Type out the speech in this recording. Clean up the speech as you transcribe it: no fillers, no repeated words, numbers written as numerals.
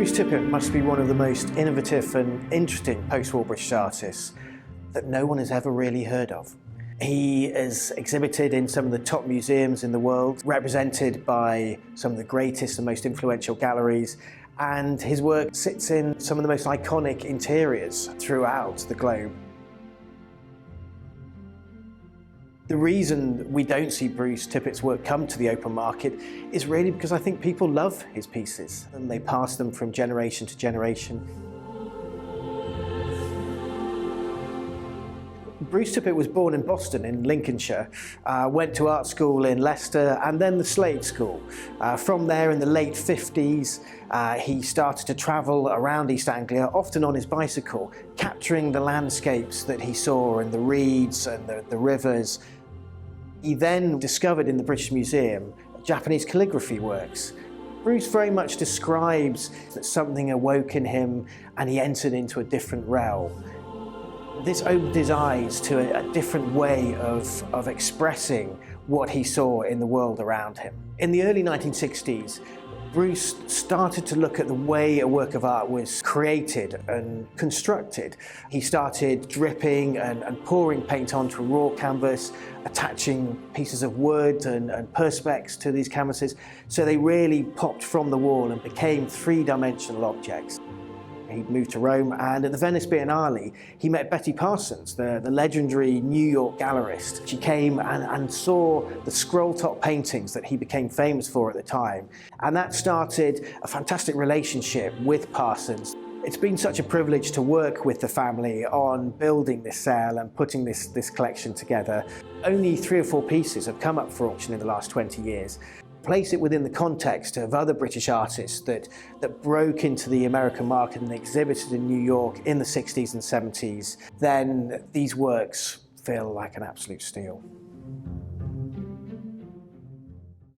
Bruce Tippett must be one of the most innovative and interesting post-war British artists that no one has ever really heard of. He is exhibited in some of the top museums in the world, represented by some of the greatest and most influential galleries, and his work sits in some of the most iconic interiors throughout the globe. The reason we don't see Bruce Tippett's work come to the open market is really because I think people love his pieces and they pass them from generation to generation. Bruce Tippett was born in Boston in Lincolnshire, went to art school in Leicester and then the Slade School. From there in the late 50s, he started to travel around East Anglia, often on his bicycle, capturing the landscapes that he saw and the reeds and the rivers. He then discovered in the British Museum Japanese calligraphy works. Bruce very much describes that something awoke in him and he entered into a different realm. This opened his eyes to a different way of expressing what he saw in the world around him. In the early 1960s, Bruce started to look at the way a work of art was created and constructed. He started dripping and pouring paint onto a raw canvas, attaching pieces of wood and perspex to these canvases, so they really popped from the wall and became three-dimensional objects. He moved to Rome, and at the Venice Biennale, he met Peggy Parsons, the legendary New York gallerist. She came and saw the scroll-top paintings that he became famous for at the time, and that started a fantastic relationship with Parsons. It's been such a privilege to work with the family on building this sale and putting this collection together. Only 3 or 4 pieces have come up for auction in the last 20 years. Place it within the context of other British artists that broke into the American market and exhibited in New York in the 60s and 70s, then these works feel like an absolute steal.